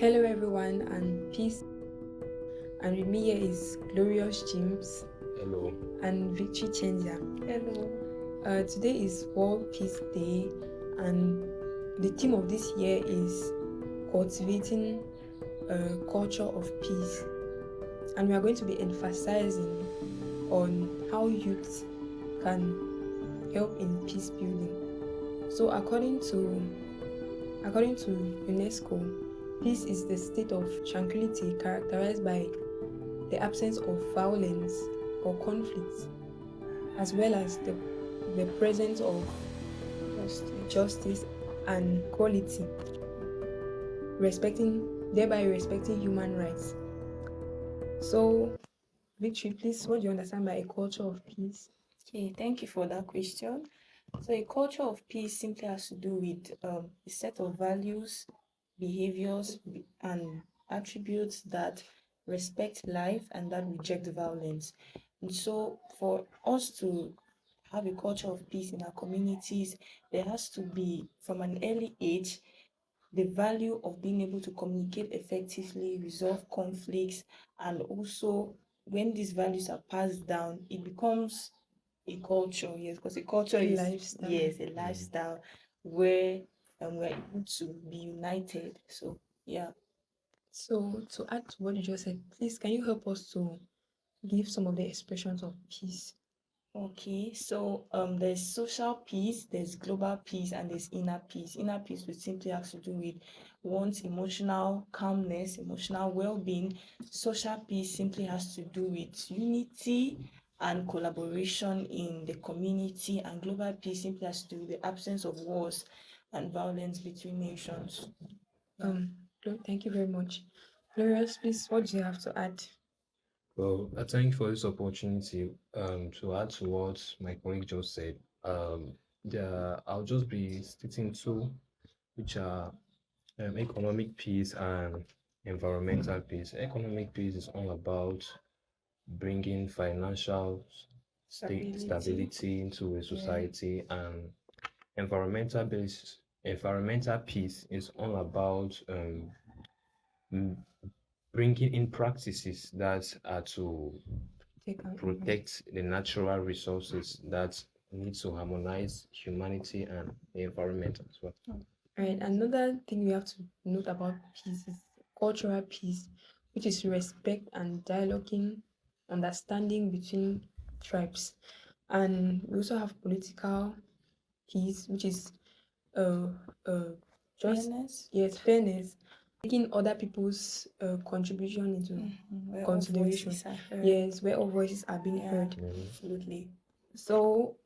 Hello everyone and peace. And with me here is Glorious James Hello. and Victory Changer. Hello. Today is World Peace Day, and the theme of this year is cultivating a culture of peace. And we are going to be emphasizing on how youth can help in peace building. So according to UNESCO, peace is the state of tranquility characterized by the absence of violence or conflict, as well as the presence of justice and equality, thereby respecting human rights. So, Victory, please, what do you understand by a culture of peace? Okay, thank you for that question. So, a culture of peace simply has to do with a set of values, behaviors, and attributes that respect life and that reject violence. And so, for us to have a culture of peace in our communities, there has to be, from an early age, the value of being able to communicate effectively, resolve conflicts, and also when these values are passed down, it becomes a culture. Yes, because a culture A is lifestyle. yes a lifestyle where we're able to be united. So yeah. So, to add to what you just said, please, can you help us to give some of the expressions of peace? Okay, so there's social peace, there's global peace, and there's inner peace. Inner peace would simply have to do with one's emotional calmness, emotional well-being. Social peace simply has to do with unity and collaboration in the community, and global peace simply has to do with the absence of wars and violence between nations. Yeah. Thank you very much. Glorious, please, what do you have to add? Well, I thank you for this opportunity. To add to what my colleague just said, I'll just be stating two, which are economic peace and environmental peace. Economic peace is all about bringing financial stability into a society, and environmental peace is all about bringing in practices that are to protect the natural resources that need to harmonize humanity and the environment as well. Right. Another thing we have to note about peace is cultural peace, which is respect and dialoguing, understanding between tribes. And we also have political peace, which is uh, uh, just Fairness. yes, fairness, taking other people's contribution into Where all consideration. voices are heard. Yes, where all voices are being heard. Absolutely. So,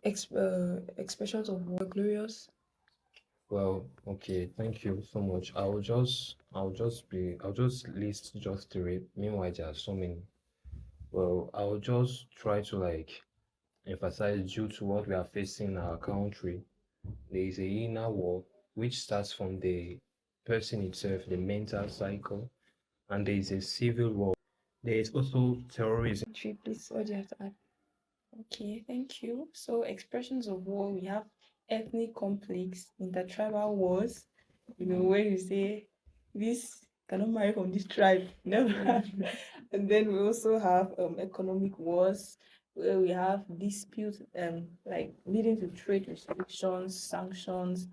expressions of war, glorious. Well, okay, thank you so much. I'll just list just three. Meanwhile, there are so many. Well, I'll just try to like emphasize due to what we are facing in our country. There is a inner war which starts from the person itself, the mental cycle, and there is a civil war. There is also terrorism. Please, what do you have to add? Okay, thank you. So, expressions of war, we have ethnic conflicts, intertribal wars, where you say this cannot marry from this tribe, never. And then we also have economic wars, where we have disputes like leading to trade restrictions, sanctions,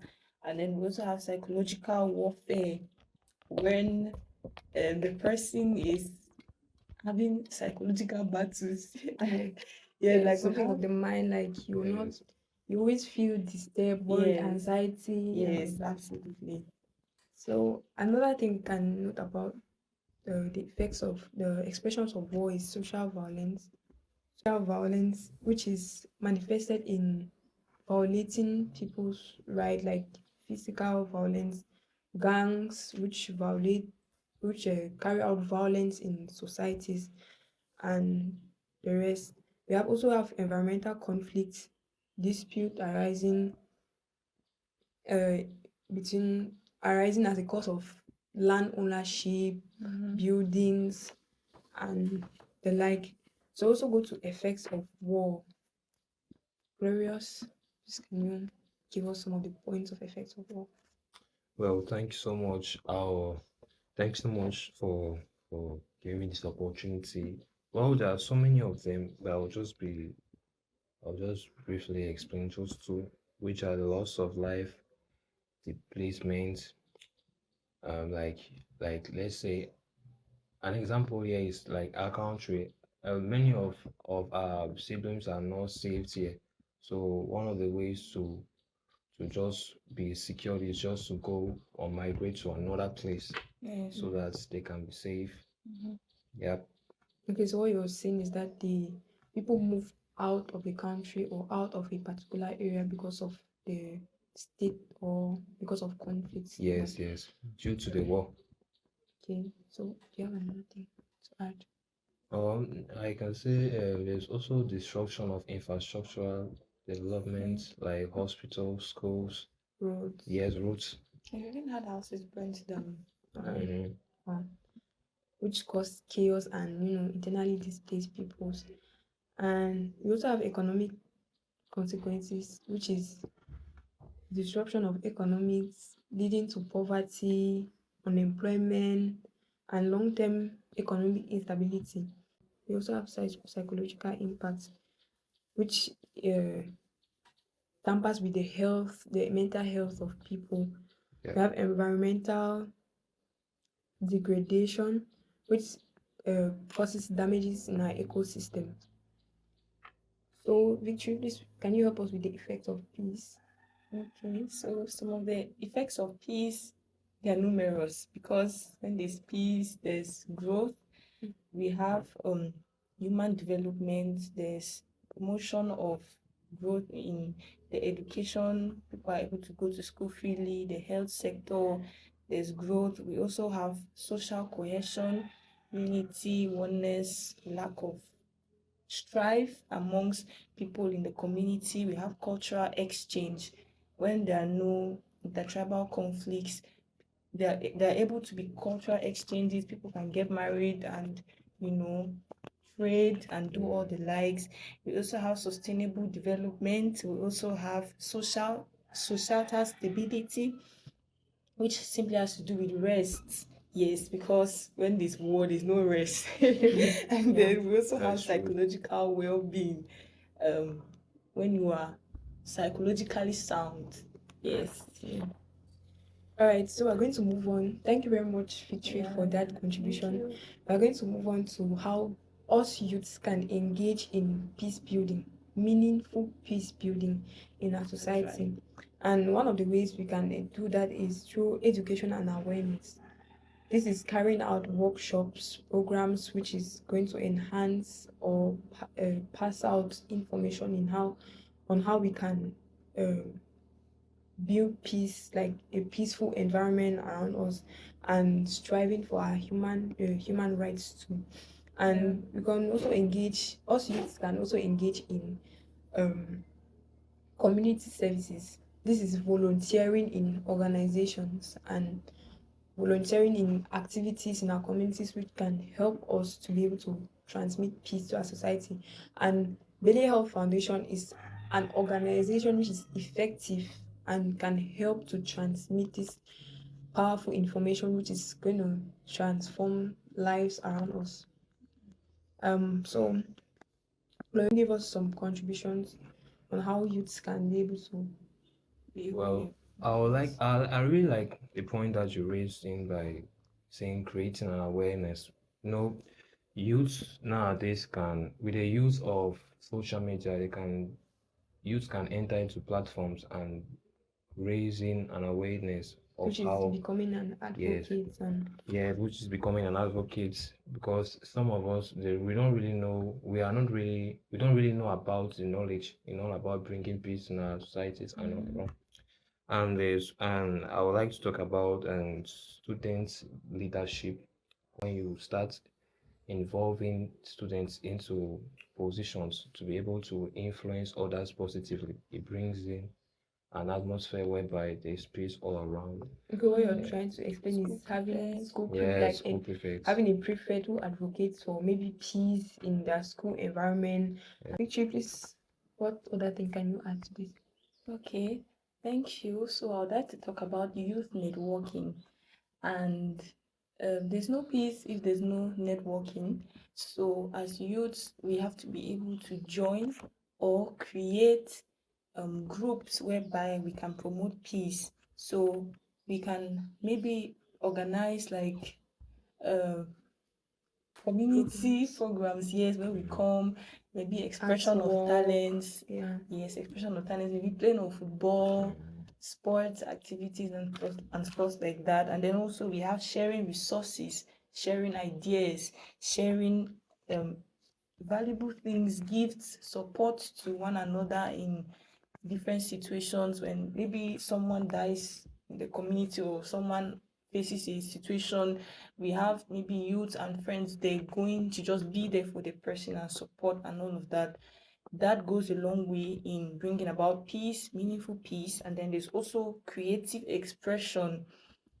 and then we also have psychological warfare when the person is having psychological battles. Yeah, like something of the mind, like you will not, you always feel disturbed, worried, anxiety. Yes, absolutely. So another thing we can note about the effects of the expressions of war is social violence. Social violence, which is manifested in violating people's right, like physical violence, gangs which carry out violence in societies, and the rest. We have also have environmental conflicts, dispute uh, arising as a cause of land ownership, buildings, and the like. So also go to effects of war. Glorious, please can you give us some of the points of effects of war? Well, thank you so much. Thanks so much for giving me this opportunity. Well, there are so many of them, but I'll just briefly explain those two, which are the loss of life, displacement, like let's say an example here is like our country. Many of our siblings are not safe here, so one of the ways to just be secure is just to go or migrate to another place Yes. so that they can be safe. Mhm. Yep. Okay, so what you're saying is that the people move out of the country or out of a particular area because of the state or because of conflicts in that. Yes, yes. Due to the Okay, war. okay. So do you have another thing to add? I can say there's also disruption of infrastructural Mm. development like hospitals, schools, Roads, yes, roads. I even had houses burnt down. um, Mhm. um, which cause chaos and internally displaced peoples. And we also have economic consequences, which is disruption of economics leading to poverty, unemployment, and long-term economic instability. We also have psychological impacts, which uh, tampers with the mental health of people. Yeah. We have environmental degradation, which causes damages in our ecosystem. So, Victory, please, can you help us with the effect of peace? Okay, so some of the effects of peace, they are numerous because when there's peace, there's growth. We have human development, there's promotion of growth in the education, people are able to go to school freely, the health sector, there's growth. We also have social cohesion, unity, oneness, lack of strife amongst people in the community. We have cultural exchange. When there are no intertribal conflicts, they're able to be cultural exchanges. People can get married and you know trade and do all Mm. the likes. We also have sustainable development. We also have societal stability, which simply has to do with rest. Yes, because when there's war, there's no rest. And Yeah. then we also have That's true. psychological well-being. Um, when you are psychologically sound. Yes. Okay. All right, so we're going to move on. Thank you very much, Victory, Yeah. for that Thank contribution. you. We're going to move on to how us youths can engage in peace building, meaningful peace building in our That's right. society. And one of the ways we can do that is through education and awareness. This is carrying out workshops, programs which is going to enhance or pass out information in how on how we can build peace, like a peaceful environment around us, and striving for our human rights too. Yeah. And we can also engage. Us youths can also engage in um, community services. This is volunteering in organizations and volunteering in activities in our communities which can help us to be able to transmit peace to our society. And Belie Health Foundation is an organization which is effective and can help to transmit this powerful information which is going to transform lives around us. So Chloe gave us some contributions on how youths can be able to Be aware. Well, I really like the point that you raised in by saying creating an awareness. You know, youth nowadays can, with the use of social media, youth can enter into platforms and raising an awareness of which is how, becoming an yes, advocate and yeah, which is becoming an advocate because some of us, we don't really know, we don't really know about the knowledge, about bringing peace in our societies and all. And I would like to talk about student leadership. When you start involving students into positions to be able to influence others positively, it brings in an atmosphere whereby there's peace all around. okay, what you're Mm. trying to explain School is having prepared. Yes, school prefects. having a prefect who advocates for maybe peace in their school environment. Yeah. Victory, please, what other thing can you add to this? Okay. Thank you. So I'd like to talk about youth networking. And there's no peace if there's no networking. So as youths, we have to be able to join or create groups whereby we can promote peace. So we can maybe organize like uh, community Programs, programs, yes, where we Mm, come, maybe arts expression of walk, talents, yeah, yes, expression of talents, maybe playing of football, mm, sports activities and stuff like that. And then also we have sharing resources, sharing ideas, sharing um valuable things, gifts, support to one another in different situations when maybe someone dies in the community or someone faces a situation. We have maybe youth and friends, they're going to just be there for the person and support and all of that. That goes a long way in bringing about peace, meaningful peace. And then there's also creative expression.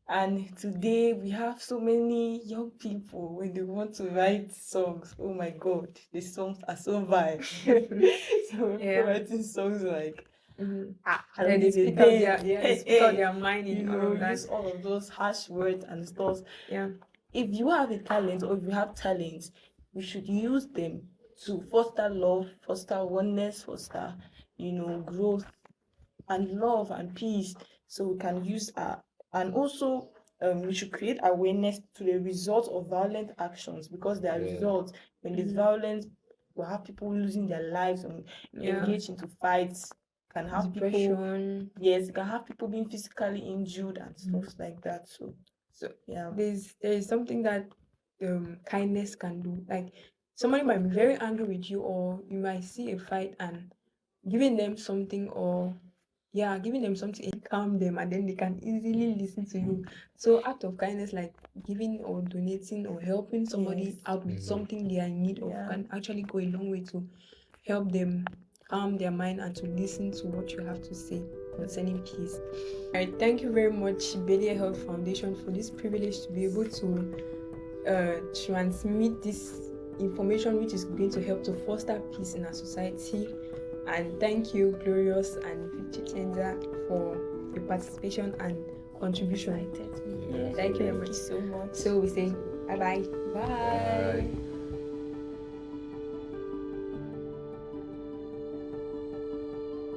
And today we have so many young people when they want to write songs. Oh my God, the songs are so vile. So when people yeah. writing songs like Mhm. I Then don't they give a speak out their, damn, yeah, they hey, speak out hey, their mind in all of that. use all of those harsh words and stuff. Yeah, If you have a talent or if you have talents, we should use them to foster love, foster oneness, foster, growth and love and peace. So we can use our, and also we should create awareness to the result of violent actions, because there are yeah. results when there's hmm, violence. We'll have people losing their lives and yeah. engage into fights. Can have people, Depression. yes, can have people being physically injured and Mhm. stuff like that. So So yeah, there is something that kindness can do. Like somebody might be very angry with you, or you might see a fight and giving them something, or yeah, giving them something and calm them, and then they can easily listen to you. So act of kindness like giving or donating or helping somebody yes, out with Mm-hmm. something they are in need of yeah, can actually go a long way to help them calm their mind and to listen to what you have to say concerning peace. All right, thank you very much, Belie Health Foundation, for this privilege to be able to transmit this information which is going to help to foster peace in our society. And thank you, Glorious and Vichenza, for your participation and contribution. invited me Yeah, here. Thank you very Thank much. you so much. So we say bye bye. Bye. Bye.